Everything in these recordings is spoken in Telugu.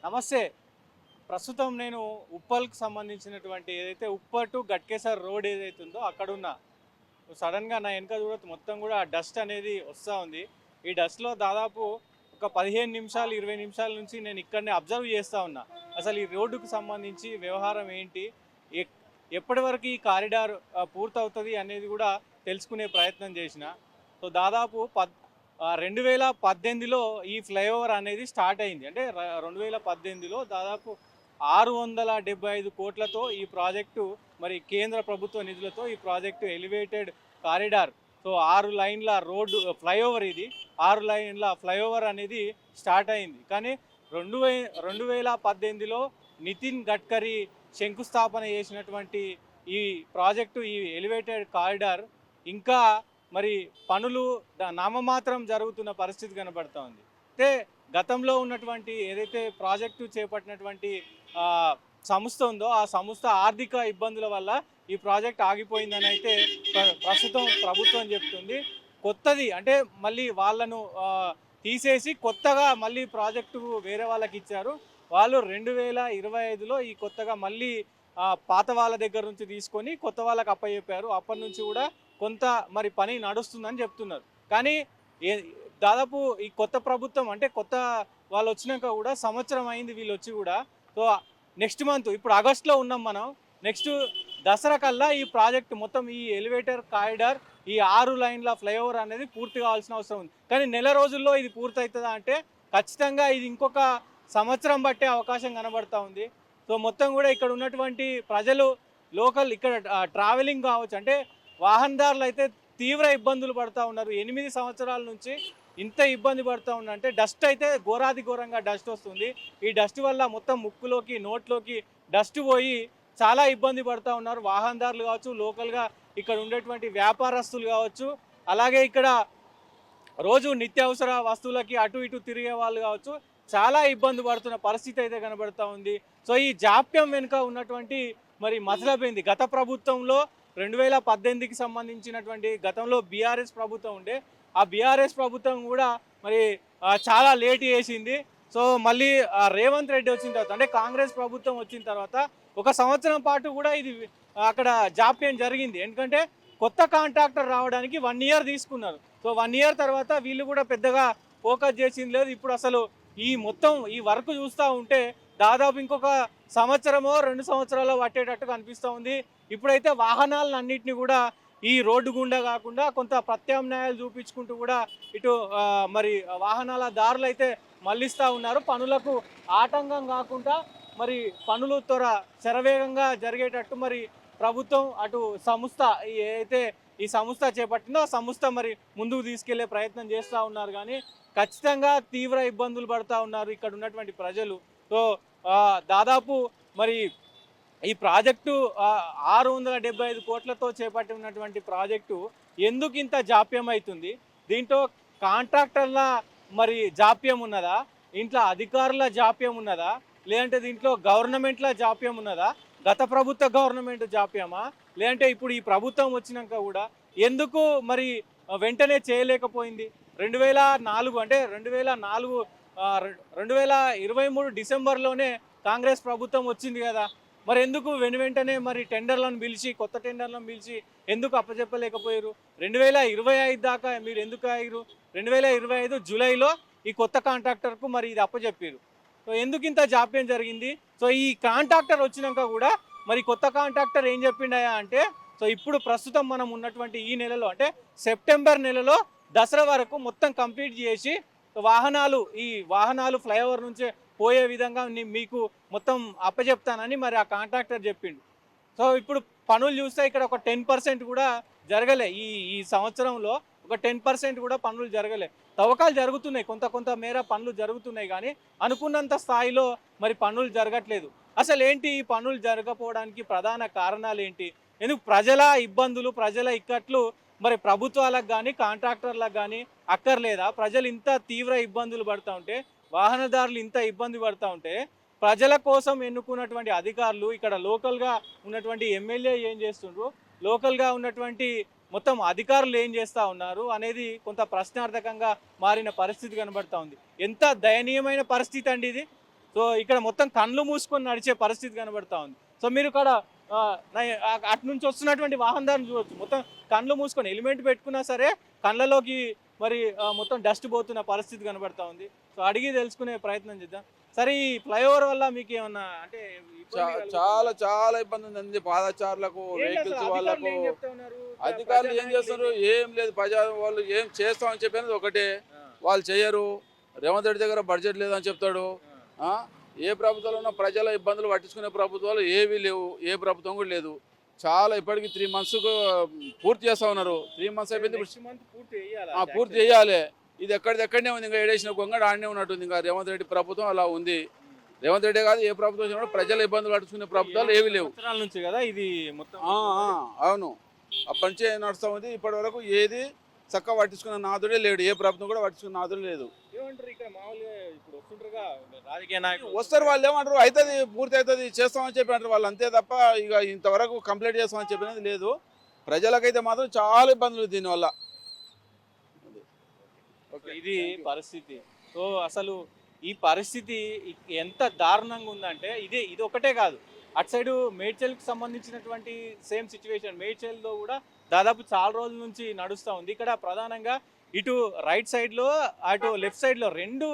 నమస్తే. ప్రస్తుతం నేను ఉప్పల్‌కి సంబంధించినటువంటి ఏదైతే ఉప్పల్ టు గట్కేసర్ రోడ్ ఏదైతే ఉందో అక్కడున్నా. సడెన్‌గా నా ఎనక చూడొచ్చు మొత్తం గూడా డస్ట్ అనేది వస్తా ఉంది. ఈ డస్ట్‌లో దాదాపు ఒక 15 నిమిషాలు, 20 నిమిషాల నుంచి నేను ఇక్కడనే అబ్జర్వ్ చేస్తా ఉన్నా. అసలు ఈ రోడ్డుకు సంబంధించి వ్యవహారం ఏంటి? ఎక్ ఎప్పటివరకు ఈ కారిడార్ పూర్తవుతది అనేది గూడా తెలుసుకునే ప్రయత్నం చేసిన. సో, దాదాపు 2018లో ఈ ఫ్లైఓవర్ అనేది స్టార్ట్ అయింది. అంటే 2018లో దాదాపు 675 కోట్లతో ఈ ప్రాజెక్టు మరి కేంద్ర ప్రభుత్వ నిధులతో ఈ ప్రాజెక్టు ఎలివేటెడ్ కారిడార్. సో 6 లైన్ల రోడ్డు ఫ్లైఓవర్ ఇది. 6 లైన్ల ఫ్లైఓవర్ అనేది స్టార్ట్ అయింది. కానీ 2018లో నితిన్ గడ్కరీ శంకుస్థాపన చేసినటువంటి ఈ ప్రాజెక్టు, ఈ ఎలివేటెడ్ కారిడార్ ఇంకా మరి పనులు నామమాత్రం జరుగుతున్న పరిస్థితి కనబడతా ఉంది. అయితే గతంలో ఉన్నటువంటి ఏదైతే ప్రాజెక్టు చేపట్టినటువంటి సంస్థ ఉందో ఆ సంస్థ ఆర్థిక ఇబ్బందుల వల్ల ఈ ప్రాజెక్ట్ ఆగిపోయిందని అయితే ప్రస్తుతం ప్రభుత్వం చెప్తుంది. కొత్తది అంటే మళ్ళీ వాళ్ళను తీసేసి కొత్తగా మళ్ళీ ప్రాజెక్టు వేరే వాళ్ళకి ఇచ్చారు. వాళ్ళు 2025లో ఈ కొత్తగా మళ్ళీ పాత వాళ్ళ దగ్గర నుంచి తీసుకొని కొత్త వాళ్ళకి అప్పచెప్పారు. అప్పటి నుంచి కూడా కొంత మరి పని నడుస్తుందని చెప్తున్నారు. కానీ ఏ దాదాపు ఈ కొత్త ప్రభుత్వం అంటే కొత్త వాళ్ళు వచ్చినాక కూడా సంవత్సరం అయింది వీళ్ళొచ్చి కూడా. సో నెక్స్ట్ మంత్ ఇప్పుడు ఆగస్టులో ఉన్నాం మనం. నెక్స్ట్ దసరా కల్లా ఈ ప్రాజెక్ట్ మొత్తం ఈ ఎలివేటర్ కారిడార్ ఈ 6 లైన్ల ఫ్లైఓవర్ అనేది పూర్తి కావాల్సిన అవసరం ఉంది. కానీ నెల రోజుల్లో ఇది పూర్తవుతుందా అంటే ఖచ్చితంగా ఇది ఇంకొక సంవత్సరం బట్టే అవకాశం కనబడతా ఉంది. సో మొత్తం కూడా ఇక్కడ ఉన్నటువంటి ప్రజలు లోకల్ ఇక్కడ ట్రావెలింగ్ కావచ్చు అంటే వాహనదారులు అయితే తీవ్ర ఇబ్బందులు పడుతూ ఉన్నారు. 8 సంవత్సరాల నుంచి ఇంత ఇబ్బంది పడుతూ ఉన్నారు. అంటే డస్ట్ అయితే ఘోరాది ఘోరంగా డస్ట్ వస్తుంది. ఈ డస్ట్ వల్ల మొత్తం ముక్కులోకి నోట్లోకి డస్ట్ పోయి చాలా ఇబ్బంది పడుతూ ఉన్నారు వాహనదారులు కావచ్చు, లోకల్గా ఇక్కడ ఉండేటువంటి వ్యాపారస్తులు కావచ్చు, అలాగే ఇక్కడ రోజు నిత్యావసర వస్తువులకి అటు ఇటు తిరిగే వాళ్ళు కావచ్చు, చాలా ఇబ్బంది పడుతున్న పరిస్థితి అయితే కనబడుతూ ఉంది. సో ఈ జాప్యం వెనుక ఉన్నటువంటి మరి మతలబేంది గత ప్రభుత్వంలో 2018కి సంబంధించినటువంటి గతంలో బీఆర్ఎస్ ప్రభుత్వం ఉండే ఆ బీఆర్ఎస్ ప్రభుత్వం కూడా మరి చాలా లేట్ చేసింది. సో మళ్ళీ రేవంత్ రెడ్డి వచ్చిన తర్వాత అంటే కాంగ్రెస్ ప్రభుత్వం వచ్చిన తర్వాత ఒక సంవత్సరం పాటు కూడా ఇది అక్కడ జాప్యం జరిగింది. ఎందుకంటే కొత్త కాంట్రాక్టర్ రావడానికి 1 ఇయర్ తీసుకున్నారు. సో 1 ఇయర్ తర్వాత వీళ్ళు కూడా పెద్దగా ఫోకస్ చేసింది లేదు. ఇప్పుడు అసలు ఈ మొత్తం ఈ వర్క్ చూస్తూ ఉంటే దాదాపు ఇంకొక సంవత్సరమో 2 సంవత్సరాలు పట్టేటట్టుగా అనిపిస్తూ ఉంది. ఇప్పుడైతే వాహనాలన్నింటినీ కూడా ఈ రోడ్డు గుండా కాకుండా కొంత ప్రత్యామ్నాయాలు చూపించుకుంటూ కూడా ఇటు మరి వాహనాల దారులు అయితే మళ్ళిస్తూ ఉన్నారు. పనులకు ఆటంకం కాకుండా మరి పనులు శరవేగంగా జరిగేటట్టు మరి ప్రభుత్వం అటు సంస్థ ఏదైతే ఈ సంస్థ చేపట్టిందో ఆ సంస్థ మరి ముందుకు తీసుకెళ్లే ప్రయత్నం చేస్తూ ఉన్నారు. కానీ ఖచ్చితంగా తీవ్ర ఇబ్బందులు పడుతూ ఉన్నారు ఇక్కడ ఉన్నటువంటి ప్రజలు. సో దాదాపు మరి ఈ ప్రాజెక్టు 675 కోట్లతో చేపట్టినటువంటి ప్రాజెక్టు ఎందుకు ఇంత జాప్యం అవుతుంది? దీంట్లో కాంట్రాక్టర్ల మరి జాప్యం ఉన్నదా? ఇంట్లో అధికారుల జాప్యం ఉన్నదా? లేదంటే దీంట్లో గవర్నమెంట్ల జాప్యం ఉన్నదా? గత ప్రభుత్వ గవర్నమెంట్ జాప్యమా? లేదంటే ఇప్పుడు ఈ ప్రభుత్వం వచ్చినాక కూడా ఎందుకు మరి వెంటనే చేయలేకపోయింది? 2004 అంటే 2023 డిసెంబర్లోనే కాంగ్రెస్ ప్రభుత్వం వచ్చింది కదా. మరి ఎందుకు వెంటనే మరి టెండర్లను పిలిచి కొత్త టెండర్లను పిలిచి ఎందుకు అప్పచెప్పలేకపోయారు? 2025 దాకా మీరు ఎందుకు ఆగిరు? 2025 జూలైలో ఈ కొత్త కాంట్రాక్టర్కు మరి ఇది అప్పచెప్పారు. సో ఎందుకు ఇంత జాప్యం జరిగింది? సో ఈ కాంట్రాక్టర్ వచ్చినాక కూడా మరి కొత్త కాంట్రాక్టర్ ఏం చెప్పిండయా అంటే సో ఇప్పుడు ప్రస్తుతం మనం ఉన్నటువంటి ఈ నెలలో అంటే సెప్టెంబర్ నెలలో దసరా వరకు మొత్తం కంప్లీట్ చేసి వాహనాలు ఫ్లైఓవర్ నుంచే పోయే విధంగా మీకు మొత్తం అప్పచెప్తానని మరి ఆ కాంట్రాక్టర్ చెప్పిండు. సో ఇప్పుడు పనులు చూస్తే ఇక్కడ ఒక 10% కూడా జరగలే. ఈ సంవత్సరంలో ఒక 10% కూడా పనులు జరగలే. తవ్వకాలు జరుగుతున్నాయి, కొంత మేర పనులు జరుగుతున్నాయి, కానీ అనుకున్నంత స్థాయిలో మరి పనులు జరగట్లేదు. అసలు ఏంటి ఈ పనులు జరగకపోవడానికి ప్రధాన కారణాలు ఏంటి? ఎందుకు ప్రజల ఇబ్బందులు, ప్రజల ఇక్కట్లు మరి ప్రభుత్వాలకు కానీ కాంట్రాక్టర్లకు కానీ అక్కర్లేదా? ప్రజలు ఇంత తీవ్ర ఇబ్బందులు పడుతూ ఉంటే, వాహనదారులు ఇంత ఇబ్బంది పడుతూ ఉంటే ప్రజల కోసం ఎన్నుకున్నటువంటి అధికారులు ఇక్కడ లోకల్గా ఉన్నటువంటి ఎమ్మెల్యే ఏం చేస్తుండ్రు, లోకల్గా ఉన్నటువంటి మొత్తం అధికారులు ఏం చేస్తూ ఉన్నారు అనేది కొంత ప్రశ్నార్థకంగా మారిన పరిస్థితి కనబడుతూ ఉంది. ఎంత దయనీయమైన పరిస్థితి అండి ఇది. సో ఇక్కడ మొత్తం కళ్ళు మూసుకొని నడిచే పరిస్థితి కనబడతా ఉంది. సో మీరు ఇక్కడ అటు నుంచి వస్తున్నటువంటి వాహనదారుని చూడొచ్చు. మొత్తం కళ్ళు మూసుకొని హెల్మెట్ పెట్టుకున్నా సరే కళ్ళలోకి మరి మొత్తం డస్ట్ పోతున్న పరిస్థితి కనబడతా ఉంది. సో అడిగి తెలుసుకునే ప్రయత్నం చేద్దాం. సరే ఈ ఫ్లైఓవర్ వల్ల మీకు ఏమన్నా అంటే చాలా చాలా ఇబ్బంది ఉందండి పాదచారులకు, వెహికల్స్ వాళ్ళకు. అధికారులు ఏం చేస్తున్నారు? ఏం లేదు. ప్రజా వాళ్ళు ఏం చేస్తామని చెప్పినది ఒకటే, వాళ్ళు చేయరు. రేవంత్ రెడ్డి దగ్గర బడ్జెట్ లేదని చెప్తాడు. ఏ ప్రభుత్వాలు ఉన్నా ప్రజల ఇబ్బందులు పట్టించుకునే ప్రభుత్వాలు ఏవీ లేవు. ఏ ప్రభుత్వం కూడా లేదు. చాలా ఇప్పటికి 3 months పూర్తి చేస్తా ఉన్నారు. 3 months అయిపోయింది, పూర్తి చేయాలి. ఇది ఎక్కడనే ఉంది. ఇంకా ఏడేసిన గొంగడ ఆడనే ఉన్నట్టుంది. ఇంకా రేవంత్ రెడ్డి ప్రభుత్వం అలా ఉంది. రేవంత్ రెడ్డి కాదు, ఏ ప్రభుత్వం వచ్చినా ప్రజల ఇబ్బందులు పట్టించుకునే ప్రభుత్వాలు ఏవి లేవు నుంచి కదా ఇది మొత్తం. అవును, అప్పటి నుంచే నడుస్తూ ఉంది. ఇప్పటి వరకు ఏది చక్కగా పట్టించుకున్న నాదుడే లేడు. ఏ ప్రభుత్వం కూడా పట్టించుకున్న నాదుడే లేదు. వస్తారు వాళ్ళు ఏమంటారు, అవుతుంది, పూర్తి అవుతుంది, చేస్తామని చెప్పి అంటారు వాళ్ళు, అంతే తప్ప ఇక ఇంతవరకు కంప్లీట్ చేస్తామని చెప్పినది లేదు. ప్రజలకైతే మాత్రం చాలా ఇబ్బందులు దీనివల్ల. ఇది పరిస్థితి. సో అసలు ఈ పరిస్థితి ఎంత దారుణంగా ఉందంటే ఇది ఒకటే కాదు, అటు సైడు మేడ్చల్కి సంబంధించినటువంటి సేమ్ సిచ్యువేషన్. మేడ్చల్లో కూడా దాదాపు చాలా రోజుల నుంచి నడుస్తూ ఉంది. ఇక్కడ ప్రధానంగా ఇటు రైట్ సైడ్లో అటు లెఫ్ట్ సైడ్లో రెండు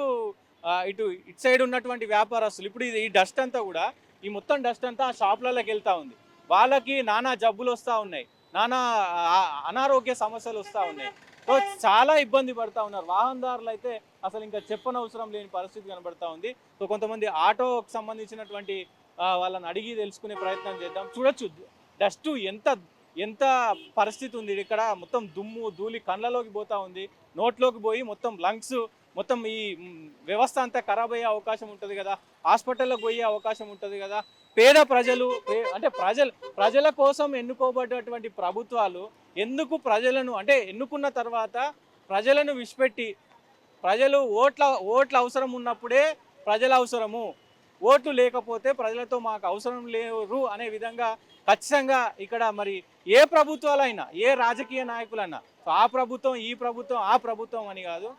ఇటు సైడ్ ఉన్నటువంటి వ్యాపారస్తులు ఇప్పుడు ఈ డస్ట్ అంతా కూడా ఈ మొత్తం డస్ట్ అంతా ఆ షాపులలోకి వెళ్తూ ఉంది. వాళ్ళకి నానా జబ్బులు వస్తూ ఉన్నాయి, నానా అనారోగ్య సమస్యలు వస్తూ ఉన్నాయి. సో చాలా ఇబ్బంది పడుతూ ఉన్నారు వాహనదారులు అయితే. అసలు ఇంకా చెప్పనవసరం లేని పరిస్థితి కనబడతా ఉంది. సో కొంతమంది ఆటోకి సంబంధించినటువంటి వాళ్ళని అడిగి తెలుసుకునే ప్రయత్నం చేద్దాం. చూడొచ్చు డస్ట్ ఎంత పరిస్థితి ఉంది ఇక్కడ. మొత్తం దుమ్ము ధూళి కళ్ళలోకి పోతా ఉంది, నోట్లోకి పోయి మొత్తం లంగ్స్, మొత్తం ఈ వ్యవస్థ అంతా ఖరాబ్ అయ్యే అవకాశం ఉంటుంది కదా, హాస్పిటల్లోకి పోయే అవకాశం ఉంటుంది కదా. పేద ప్రజలు అంటే ప్రజల కోసం ఎన్నుకోబడ్డటువంటి ప్రభుత్వాలు ఎందుకు ప్రజలను అంటే ఎన్నుకున్న తర్వాత ప్రజలను విడిచిపెట్టి ప్రజలు ఓట్ల అవసరం ఉన్నప్పుడే ప్రజల అవసరము, ఓట్లు లేకపోతే ప్రజలతో మాకు అవసరం లేరు అనే విధంగా ఖచ్చితంగా ఇక్కడ మరి ఏ ప్రభుత్వాలైనా ఏ రాజకీయ నాయకులైనా ఆ ప్రభుత్వం ఈ ప్రభుత్వం ఆ ప్రభుత్వం అని కాదు,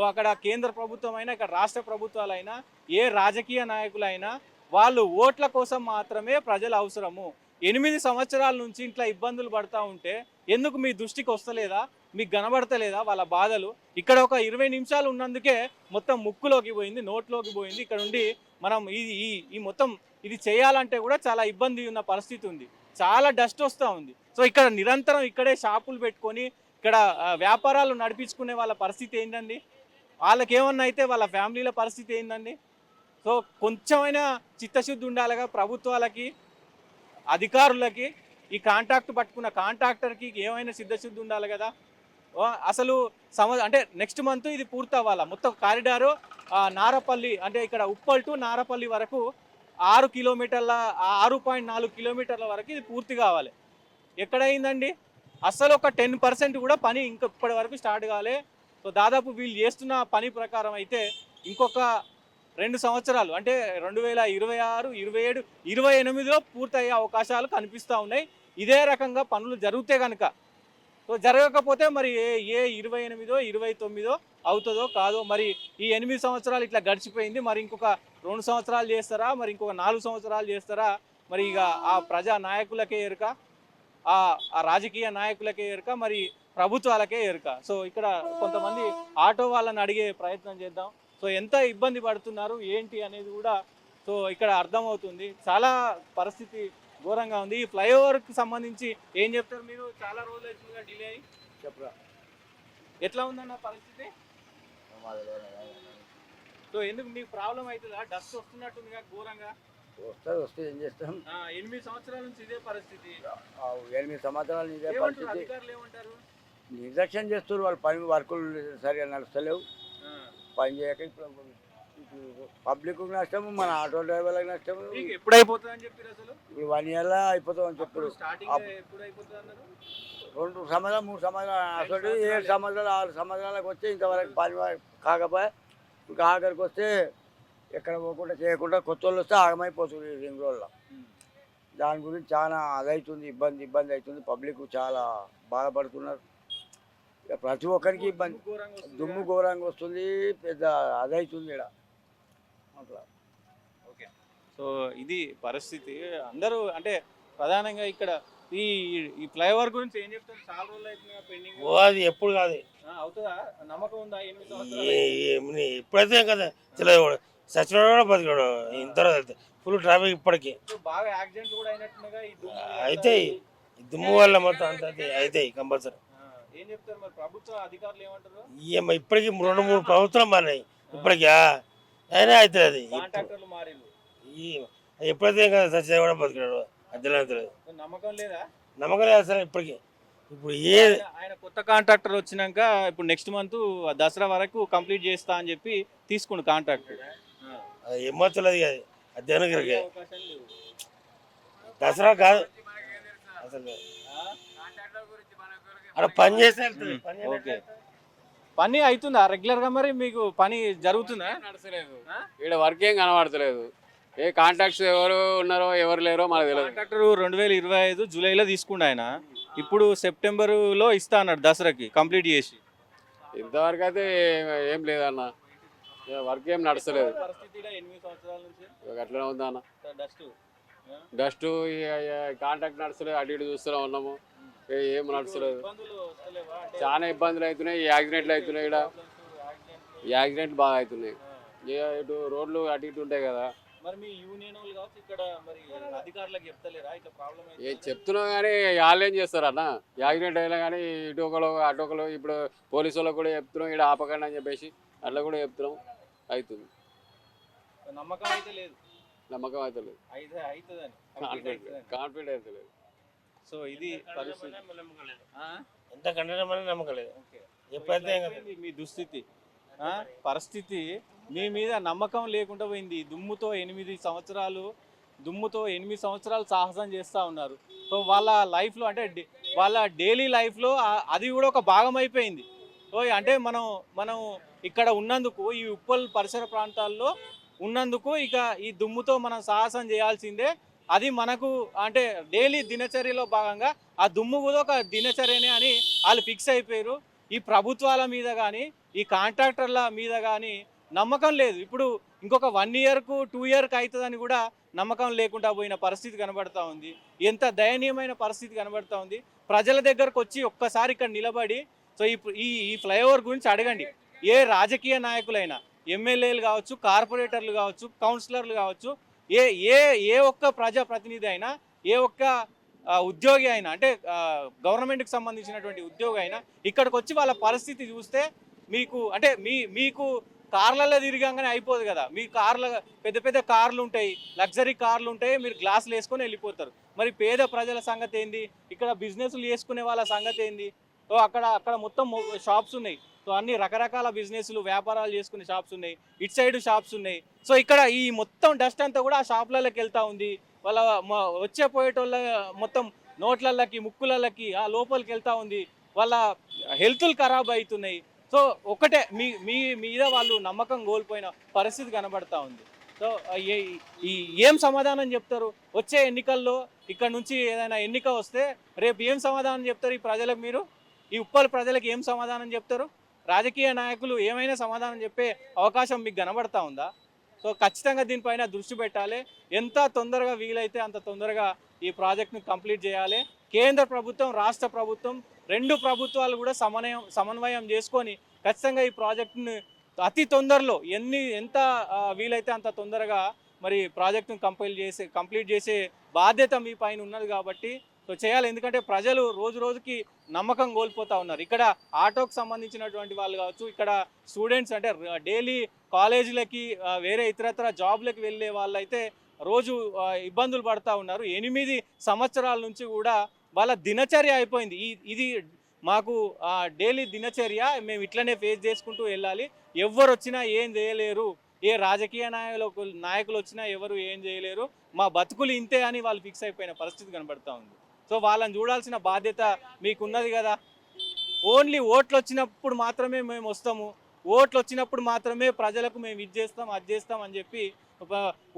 అక్కడ కేంద్ర ప్రభుత్వం అయినా ఇక్కడ రాష్ట్ర ప్రభుత్వాలైనా ఏ రాజకీయ నాయకులైనా వాళ్ళు ఓట్ల కోసం మాత్రమే ప్రజల అవసరము. 8 సంవత్సరాల నుంచి ఇంట్లో ఇబ్బందులు పడతా ఉంటే ఎందుకు మీ దృష్టికి వస్తలేదా, మీకు కనబడతలేదా వాళ్ళ బాధలు? ఇక్కడ ఒక 20 నిమిషాలు ఉన్నందుకే మొత్తం ముక్కులోకి పోయింది, నోట్లోకి పోయింది. ఇక్కడ నుండి మనం ఈ మొత్తం ఇది చేయాలంటే కూడా చాలా ఇబ్బంది ఉన్న పరిస్థితి ఉంది. చాలా డస్ట్ వస్తూ ఉంది. సో ఇక్కడ నిరంతరం ఇక్కడే షాపులు పెట్టుకొని ఇక్కడ వ్యాపారాలు నడిపించుకునే వాళ్ళ పరిస్థితి ఏంటండి? వాళ్ళకి ఏమన్నా అయితే వాళ్ళ ఫ్యామిలీల పరిస్థితి ఏందండి? సో కొంచెమైనా చిత్తశుద్ధి ఉండాలిగా ప్రభుత్వాలకి, అధికారులకి. ఈ కాంట్రాక్ట్ పట్టుకున్న కాంట్రాక్టర్కి ఏమైనా సిద్ధశుద్ధి ఉండాలి కదా. అసలు అంటే నెక్స్ట్ మంత్ ఇది పూర్తి అవ్వాలా. మొత్తం కారిడారు నారపల్లి అంటే ఇక్కడ ఉప్పల్ టు నారపల్లి వరకు 6.4 కిలోమీటర్ల వరకు ఇది పూర్తి కావాలి. ఎక్కడైందండి? అసలు ఒక 10% కూడా పని ఇంకా ఇప్పటి వరకు స్టార్ట్ కాలే. సో దాదాపు వీళ్ళు చేస్తున్న పని ప్రకారం అయితే ఇంకొక 2 సంవత్సరాలు అంటే 2026, 27, 28లో పూర్తయ్యే అవకాశాలు కనిపిస్తూ ఉన్నాయి. ఇదే రకంగా పనులు జరిగితే కనుక. సో జరగకపోతే మరి ఏ 28, 29 అవుతుందో కాదో. మరి ఈ 8 సంవత్సరాలు ఇట్లా గడిచిపోయింది. మరి ఇంకొక 2 సంవత్సరాలు చేస్తారా, మరి ఇంకొక 4 సంవత్సరాలు చేస్తారా? మరి ఇక ఆ ప్రజా నాయకులకే ఎరుక, ఆ రాజకీయ నాయకులకే ఎరుక, మరి ప్రభుత్వాలకే ఎరుక. సో ఇక్కడ కొంతమంది ఆటో వాళ్ళని అడిగే ప్రయత్నం చేద్దాం. సో ఎంత ఇబ్బంది పడుతున్నారు ఏంటి అనేది కూడా సో ఇక్కడ అర్థమవుతుంది. చాలా పరిస్థితి ఘోరంగా ఉంది. ఈ ఫ్లైఓవర్కి సంబంధించి ఏం చెప్తారు మీరు? చాలా రోజులు అవుతుందిగా డిలే అయ్యి. చెప్పరా ఎట్లా ఉందన్న పరిస్థితి? సో ఎందుకు మీకు ప్రాబ్లం అవుతుందా? డస్ట్ వస్తున్నట్టుందిగా ఘోరంగా. వస్తే ఏం చేస్తాం? 8 సంవత్సరాల నుంచి ఇదే పరిస్థితి. 8 సంవత్సరాల నుంచి ఇదే పరిస్థితి. అధికారులు ఏమంటారు? నిర్లక్ష్యం చేస్తున్నారు. వాళ్ళు పని వర్కులు సరిగా నడుస్తలేవు, పని చేయక. ఇప్పుడు పబ్లిక్ నష్టము, మన ఆటో డ్రైవర్లకు నష్టము. ఎప్పుడు అయిపోతుందని చెప్పారు? అసలు ఇప్పుడు 1 yearలో అయిపోతామని చెప్పారు. 2 సంవత్సరాలు 3 సంవత్సరాలు అసలు 7 సంవత్సరాలు 6 సంవత్సరాలకు వచ్చి ఇంతవరకు పని కాకపోయా. ఇంకా ఆఖరికి వస్తే ఎక్కడ పోకుండా చేయకుండా కొత్త వాళ్ళు వస్తే ఆగమైపోతుంది ఈ రింగ్ రోడ్లో. దాని గురించి చాలా అదవుతుంది, ఇబ్బంది అవుతుంది. పబ్లిక్ చాలా బాధపడుతున్నారు. ఇక ప్రతి ఒక్కరికి ఇబ్బంది, దుమ్ము ఘోరంగా వస్తుంది, పెద్ద అదవుతుంది ఇక్కడ అట్లా. సో ఇది పరిస్థితి. అందరూ అంటే ప్రధానంగా ఇక్కడ ఈ ఈ ఫ్లైఓవర్ గురించి ఏం చెప్తారు? చాలా రోజులు అవుతుంది పెండింగ్. అది ఎప్పుడు కాదు, అవుతుందా? నమ్మకం ఉందా? 8 సంవత్సరాలు ఇప్పుడైతే కదా తెలియదు, సచివాలయం కూడా బతికాడు ఇంత ఫుల్ ట్రాఫిక్ ఇప్పటికీ. బాగా యాక్సిడెంట్లు కూడా అయినట్టుగా ఈ దుమ్ము అయితే ఈ దుమ్ము వల్ల మొత్తం అంత అవుతాయి కంపల్సరీ. ఏం చెప్తారు మరి ప్రభుత్వ అధికారులు ఏమంటారు? ఇప్పటికి 2-3 ప్రభుత్వాలు మారినాయి ఇప్పటికి, అయినా అవుతుంది అది. కాంట్రాక్టర్లు మారిండు. ఈ ఎప్పుడైతే కదా సచివాలయం కూడా బతికాడు అద్దెలేదు తెలియదు. నమ్మకం లేదా? నమ్మకం లేదు అసలు ఇప్పటికి. ఇప్పుడు ఏ ఆయన కొత్త కాంట్రాక్టర్ వచ్చినాక ఇప్పుడు నెక్స్ట్ మంత్ దసరా వరకు కంప్లీట్ చేస్తా అని చెప్పి తీసుకుండు కాంట్రాక్టర్. ఏమో తెలియదు అది అద్దెనికి అవకాశం లేవు. దసరా కాదు అసలు అక్కడ పని చేస్తే వెళ్తుంది. ఓకే, పని అవుతుందా రెగ్యులర్ గా? మరి మీకు పని జరుగుతుందా? నడచలేదు, ఇక్కడ వర్క్ ఏం కనబడతలేదు. ఏ కాంటాక్ట్స్ ఎవరు ఉన్నారో ఎవరు లేరో మనకు తెలియదు. కాంట్రాక్టర్ 2025 జూలైలో తీసుకుండు ఆయన. ఇప్పుడు సెప్టెంబర్లో ఇస్తా అన్నాడు దసరాకి కంప్లీట్ చేసి. ఇంతవరకు అయితే ఏం లేదన్న, వర్క్ ఏం నడచలేదు. పరిస్థితి 8 సంవత్సరాల నుంచి అట్లనే ఉందా అన్న, డస్ట్ డస్ట్ కాంటాక్ట్ నడచలేదు, అటు ఇటు చూస్తూనే ఉన్నాము, ఏం నడచలేదు. ఇబ్బందులు వస్తలేవా? అంటే చాలా ఇబ్బందులు అవుతున్నాయి, యాక్సిడెంట్లు అవుతున్నాయి, ఇక్కడ యాక్సిడెంట్లు బాగా అవుతున్నాయి. ఇటు రోడ్లు అటు ఇటు ఉంటాయి కదా. మరి మీ యూనియన్ వాళ్ళు కావచ్చు ఇక్కడ మరి అధికారులకు చెప్తలేరా ఇట్లా ప్రాబ్లం అయితే? ఏం చెప్తున్నాం కానీ వాళ్ళు ఏం చేస్తారు అన్న, యాక్సిడెంట్ అయినా కానీ ఇటు ఒకరు అటు ఒకరు. ఇప్పుడు పోలీసు వాళ్ళకి కూడా చెప్తున్నాం ఇక్కడ ఆపకండి అని చెప్పేసి, అట్లా కూడా చెప్తున్నాం, అవుతుంది. నమ్మకం అయితే లేదు. నమ్మకం అయితే లేదు, అవుతుందని కాన్ఫిడెంట్ అయితే లేదు. సో ఇది పరిస్థితి. ఎంతకంటే నమ్మకం లేదు. ఓకే, ఎప్పుడైతే అయిపోయింది మీ దుస్థితి. పరిస్థితి మీ మీద నమ్మకం లేకుండా పోయింది. దుమ్ముతో 8 సంవత్సరాలు సాహసం చేస్తూ ఉన్నారు. సో వాళ్ళ లైఫ్లో అంటే వాళ్ళ డైలీ లైఫ్లో అది కూడా ఒక భాగం అయిపోయింది. సో అంటే మనం ఇక్కడ ఉన్నందుకు, ఈ ఉప్పల్ పరిసర ప్రాంతాల్లో ఉన్నందుకు ఇక ఈ దుమ్ముతో మనం సాహసం చేయాల్సిందే. అది మనకు అంటే డైలీ దినచర్యలో భాగంగా ఆ దుమ్ము కూడా ఒక దినచర్యనే అని వాళ్ళు ఫిక్స్ అయిపోయారు. ఈ ప్రభుత్వాల మీద కానీ ఈ కాంట్రాక్టర్ల మీద కానీ నమ్మకం లేదు. ఇప్పుడు ఇంకొక 1 ఇయర్కు 2 ఇయర్కి అవుతుందని కూడా నమ్మకం లేకుండా పోయిన పరిస్థితి కనబడతా ఉంది. ఎంత దయనీయమైన పరిస్థితి కనబడతా ఉంది. ప్రజల దగ్గరకు వచ్చి ఒక్కసారి ఇక్కడ నిలబడి సో ఈ ఫ్లైఓవర్ గురించి అడగండి. ఏ రాజకీయ నాయకులైనా, ఎమ్మెల్యేలు కావచ్చు, కార్పొరేటర్లు కావచ్చు, కౌన్సిలర్లు కావచ్చు, ఏ ఒక్క ప్రజాప్రతినిధి అయినా, ఏ ఒక్క ఉద్యోగి అయినా, అంటే గవర్నమెంట్కి సంబంధించినటువంటి ఉద్యోగి అయినా ఇక్కడికి వచ్చి వాళ్ళ పరిస్థితి చూస్తే మీకు కార్లలో తిరిగానే అయిపోదు కదా. మీ కార్ల పెద్ద కార్లు ఉంటాయి, లగ్జరీ కార్లు ఉంటాయి, మీరు గ్లాసులు వేసుకొని వెళ్ళిపోతారు. మరి పేద ప్రజల సంగతి ఏంది? ఇక్కడ బిజినెస్లు చేసుకునే వాళ్ళ సంగతి ఏంది? సో అక్కడ మొత్తం షాప్స్ ఉన్నాయి. సో అన్ని రకరకాల బిజినెస్లు, వ్యాపారాలు చేసుకునే షాప్స్ ఉన్నాయి, ఇటు సైడ్ షాప్స్ ఉన్నాయి. సో ఇక్కడ ఈ మొత్తం డస్ట్ అంతా కూడా ఆ షాపులలోకి వెళ్తూ ఉంది. వాళ్ళ వచ్చే పోయేటోళ్ళ మొత్తం నోట్లకి, ముక్కులకి ఆ లోపలికి వెళ్తూ ఉంది. వాళ్ళ హెల్త్లు ఖరాబ్ అవుతున్నాయి. సో ఒకటే మీ మీద వాళ్ళు నమ్మకం కోల్పోయిన పరిస్థితి కనబడతా ఉంది. సో ఏం సమాధానం చెప్తారు? వచ్చే ఎన్నికల్లో ఇక్కడ నుంచి ఏదైనా ఎన్నిక వస్తే రేపు ఏం సమాధానం చెప్తారు? ఈ ప్రజలకు మీరు, ఈ ఉప్పల్ ప్రజలకు ఏం సమాధానం చెప్తారు? రాజకీయ నాయకులు ఏమైనా సమాధానం చెప్పే అవకాశం మీకు కనబడతా ఉందా? సో ఖచ్చితంగా దీనిపైన దృష్టి పెట్టాలి. ఎంత తొందరగా వీలైతే అంత తొందరగా ఈ ప్రాజెక్ట్ను కంప్లీట్ చేయాలి. కేంద్ర ప్రభుత్వం, రాష్ట్ర ప్రభుత్వం, 2 ప్రభుత్వాలు కూడా సమన్వయం చేసుకొని ఖచ్చితంగా ఈ ప్రాజెక్టును అతి తొందరలో ఎంత వీలైతే అంత తొందరగా మరి ప్రాజెక్టును కంప్లీట్ చేసే బాధ్యత మీ పైన ఉన్నది కాబట్టి సో చేయాలి. ఎందుకంటే ప్రజలు రోజు రోజుకి నమ్మకం కోల్పోతూ ఉన్నారు. ఇక్కడ ఆటోకి సంబంధించినటువంటి వాళ్ళు కావచ్చు, ఇక్కడ స్టూడెంట్స్ అంటే డైలీ కాలేజీలకి వేరే ఇతరత్ర జాబ్లకి వెళ్ళే వాళ్ళైతే రోజు ఇబ్బందులు పడుతూ ఉన్నారు. 8 సంవత్సరాల నుంచి కూడా వాళ్ళ దినచర్య అయిపోయింది. ఇది మాకు డైలీ దినచర్య, మేము ఇట్లనే ఫేస్ చేసుకుంటూ వెళ్ళాలి. ఎవరు వచ్చినా ఏం చేయలేరు, ఏ రాజకీయ నాయకులు వచ్చినా ఎవరు ఏం చేయలేరు, మా బతుకులు ఇంతే అని వాళ్ళు ఫిక్స్ అయిపోయిన పరిస్థితి కనబడతా ఉంది. సో వాళ్ళని చూడాల్సిన బాధ్యత మీకున్నది కదా. ఓన్లీ ఓట్లు వచ్చినప్పుడు మాత్రమే మేము వస్తాము, ఓట్లు వచ్చినప్పుడు మాత్రమే ప్రజలకు మేము ఇది చేస్తాం అది చేస్తాం అని చెప్పి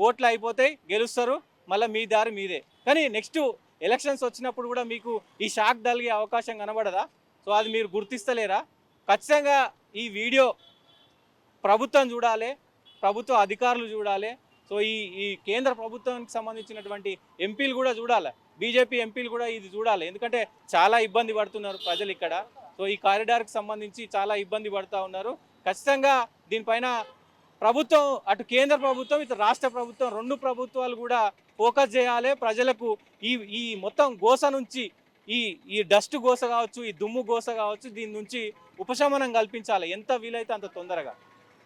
ఓట్లు అయిపోతాయి, గెలుస్తారు, మళ్ళీ మీ దారి మీదే. కానీ నెక్స్ట్ ఎలక్షన్స్ వచ్చినప్పుడు కూడా మీకు ఈ షాక్ తగిలే అవకాశం కనబడదా? సో అది మీరు గుర్తిస్తలేరా? ఖచ్చితంగా ఈ వీడియో ప్రభుత్వం చూడాలి, ప్రభుత్వ అధికారులు చూడాలి. సో ఈ కేంద్ర ప్రభుత్వానికి సంబంధించినటువంటి ఎంపీలు కూడా చూడాలి, బీజేపీ ఎంపీలు కూడా ఇది చూడాలి. ఎందుకంటే చాలా ఇబ్బంది పడుతున్నారు ప్రజలు ఇక్కడ. సో ఈ కారిడార్కి సంబంధించి చాలా ఇబ్బంది పడుతూ ఉన్నారు. ఖచ్చితంగా దీనిపైన ప్రభుత్వం, అటు కేంద్ర ప్రభుత్వం ఇటు రాష్ట్ర ప్రభుత్వం, రెండు ప్రభుత్వాలు కూడా ఫోకస్ చేయాలి. ప్రజలకు ఈ మొత్తం గోస నుంచి, ఈ డస్ట్ గోస కావచ్చు, ఈ దుమ్ము గోస కావచ్చు, దీని నుంచి ఉపశమనం కల్పించాలి ఎంత వీలైతే అంత తొందరగా.